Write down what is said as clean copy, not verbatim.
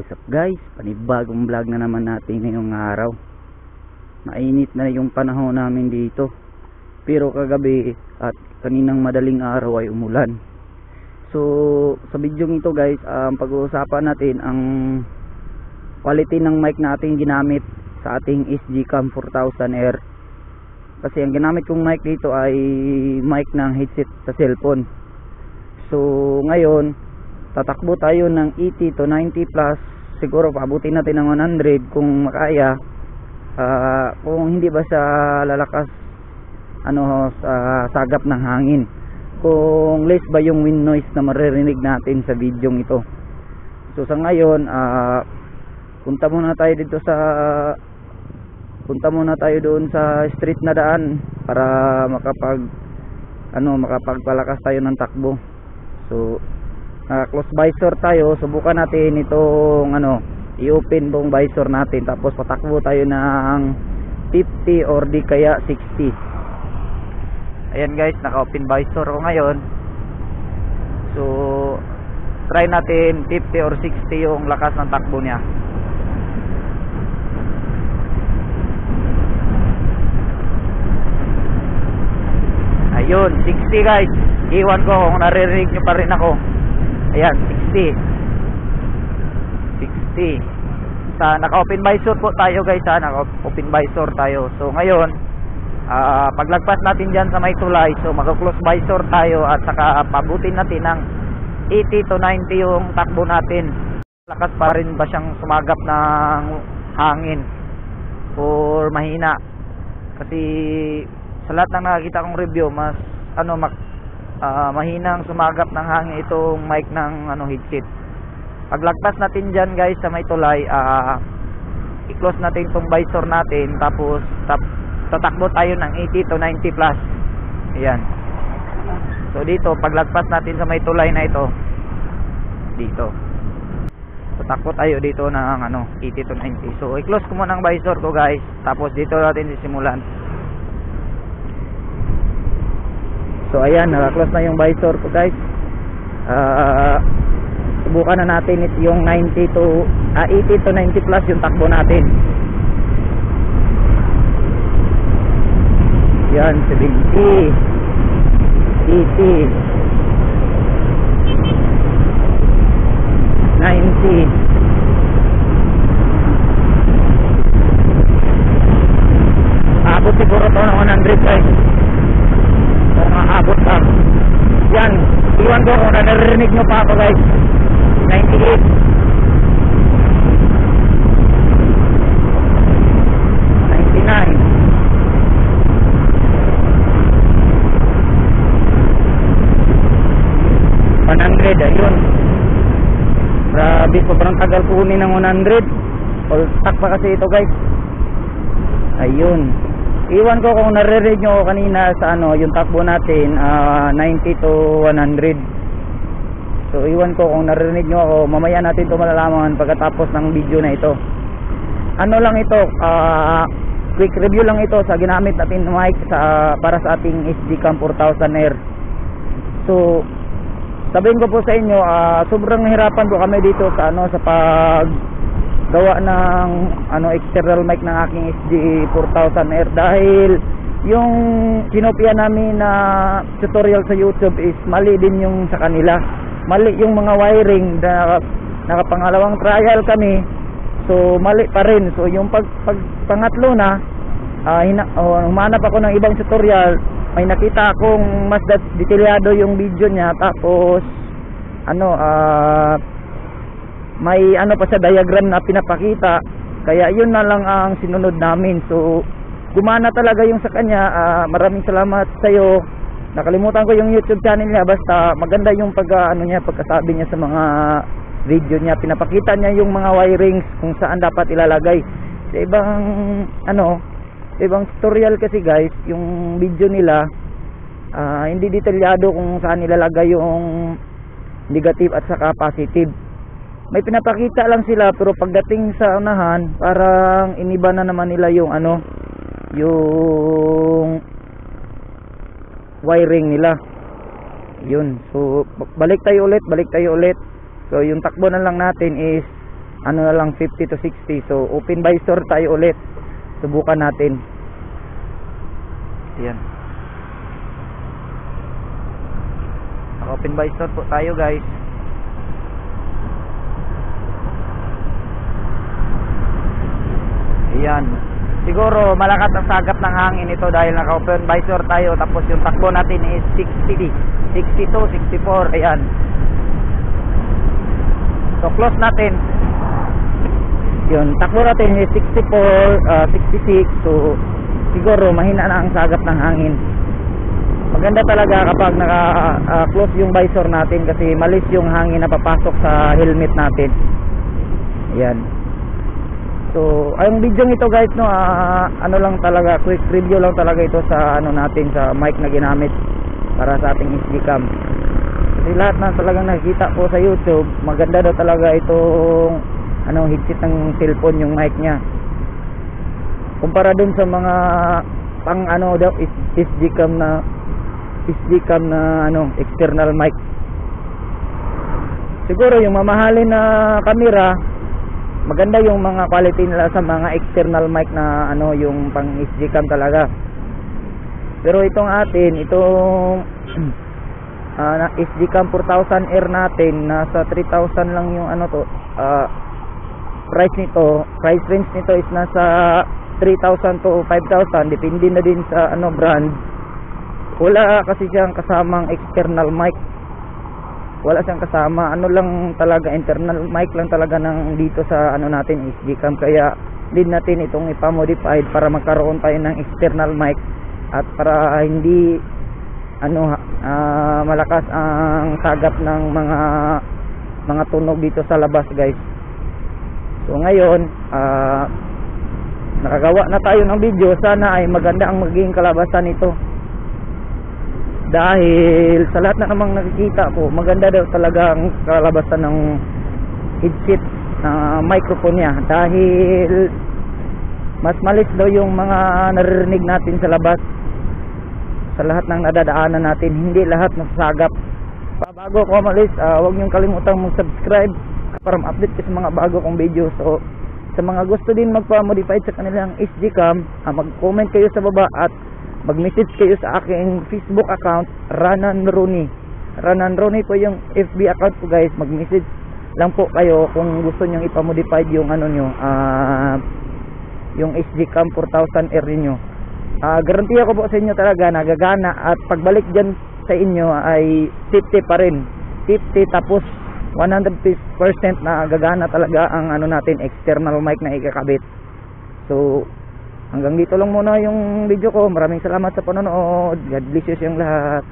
What's up guys, panibagong vlog na naman natin ngayong araw. Mainit na yung panahon namin dito, pero kagabi at kaninang madaling araw ay umulan. So sa video ito guys, pag-uusapan natin ang quality ng mic natin ginamit sa ating SG Cam 4000R. Kasi ang ginamit kong mic dito ay mic ng headset sa cellphone. So ngayon tatakbo tayo ng 80 to 90 plus, siguro paabutin natin ng 100 kung makaya. Kung hindi ba siya lalakas sa sagap ng hangin, kung less ba yung wind noise na maririnig natin sa video ito. So sa ngayon punta muna tayo doon sa street na daan para makapagpalakas tayo ng takbo. So close visor tayo, subukan natin itong i-open tong visor natin, tapos patakbo tayo ng 50 or di kaya 60. Ayan guys, naka-open visor ko ngayon. So try natin 50 or 60 yung lakas ng takbo niya. Ayun, 60 guys. Iwan ko kung naririnig nyo pa rin ako. Ayan, 60. Sa naka-open visor po tayo guys, naka-open visor tayo. So ngayon, paglagpas natin dyan sa may tulay, so mag-close visor tayo at saka pabutin natin ng 80 to 90 yung takbo natin. Lakas pa rin ba siyang sumagap ng hangin or mahina? Kasi sa lahat ng nakakita kong review, mas mahinang sumagap ng hangin itong mic ng headset. Paglagpas natin dyan guys sa may tulay, i-close natin itong visor natin, tapos tatakbo tayo ng 80 to 90 plus. Ayan. So dito, paglagpas natin sa may tulay na ito, dito tatakbo tayo dito ng 80 to 90. So i-close ko muna ang visor ko guys, tapos dito natin sisimulan. So ayan, naka-close na yung visor ko guys. Subukan na natin yung 80 to 90 plus yung takbo natin. Yan, 70, 80, 90. Abot siguro ito ng 100 guys. Abot pa. Yan, iwan ko kung naririnig nyo pa ako guys. 98, 99, 100. Ayun, grabe, sobrang tagal kunin ng 100. All stack pa kasi ito guys. Ayun, iwan ko kung naririnig nyo kanina sa yung takbo natin, 90 to 100. So iwan ko kung naririnig nyo ako. Mamaya natin ito malalaman pagkatapos ng video na ito. Lang ito, quick review lang ito sa ginamit natin mic para sa ating SG Cam 4000R. So sabihin ko po sa inyo, sobrang nahirapan po kami dito sa paggawa ng external mic ng aking SG 4000R, dahil yung kinopya namin na tutorial sa YouTube is mali din yung sa kanila. Mali yung mga wiring, nakapangalawang trial kami, so mali pa rin. So yung pangatlo na, humanap ako ng ibang tutorial, may nakita akong mas detalyado yung video niya, tapos may pa sa diagram na pinapakita, kaya yun na lang ang sinunod namin. So gumana talaga yung sa kanya. Maraming salamat sa iyo. Nakalimutan ko yung YouTube channel niya, basta maganda yung pagkasabi niya sa mga video niya. Pinapakita niya yung mga wirings kung saan dapat ilalagay. Sa ibang tutorial kasi guys, yung video nila hindi detalyado kung saan ilalagay yung negative at saka positive. May pinapakita lang sila, pero pagdating sa unahan, parang iniba na naman nila yung yung wiring nila. Yun, so balik tayo ulit. So yung takbo na lang natin is ano na lang 50 to 60. So open visor tayo ulit, subukan natin. Ayan, open visor po tayo guys. Ayan, siguro malakas ang sagap ng hangin ito dahil naka open visor tayo, tapos yung takbo natin is 60, 62, 64. Ayan, so close natin. Yun, takbo natin is 64, 66. So siguro mahina na ang sagap ng hangin. Maganda talaga kapag naka close yung visor natin kasi malis yung hangin na papasok sa helmet natin. Ayan. So ang video ito guys, no, ano lang talaga, quick review lang talaga ito sa ano natin, sa mic na ginamit para sa ating SD cam. Kasi lahat na talagang nakikita ko sa YouTube, maganda daw talaga itong ano, headset ng cellphone, yung mic niya. Kumpara dun sa mga pang ano daw SD cam na ano, external mic. Siguro yung mamahalin na camera, maganda yung mga quality nila sa mga external mic na ano, yung pang SD cam talaga. Pero itong atin, itong SD cam 4000R natin, nasa 3,000 lang yung ano to, price nito. Price range nito is nasa 3,000 to 5,000, depende na din sa ano brand. Wala kasi siyang kasamang external mic, wala siyang kasama, ano lang talaga, internal mic lang talaga ng dito sa ano natin, SD cam. Kaya din natin itong ipamodified para magkaroon tayo ng external mic at para hindi ano, malakas ang sagap ng mga tunog dito sa labas guys. So ngayon, nakagawa na tayo ng video. Sana ay maganda ang magiging kalabasan nito, dahil sa lahat na namang nakikita ko, maganda daw talaga ang kalabasan ng headset na microphone niya, dahil mas malis daw yung mga naririnig natin sa labas, sa lahat ng nadadaanan natin. Hindi lahat nasasagap. Bago ko umalis, huwag niyong kalimutang mag-subscribe para ma-update ko sa mga bago kong video. So sa mga gusto din magpa-modify sa kanilang SD cam, mag-comment kayo sa baba at mag-message kayo sa aking Facebook account, Ranan Rooney. Ranan Rooney po yung FB account ko guys. Mag-message lang po kayo kung gusto nyo ipamodify yung ano nyo, yung SD cam 4000R niyo. Garantiya ko po sa inyo talaga nagagana, at pagbalik dyan sa inyo ay safety pa rin. Safety, tapos 100% na gagana talaga ang ano natin, external mic na ikakabit. So hanggang dito lang muna yung video ko. Maraming salamat sa panonood. God bless you yung lahat.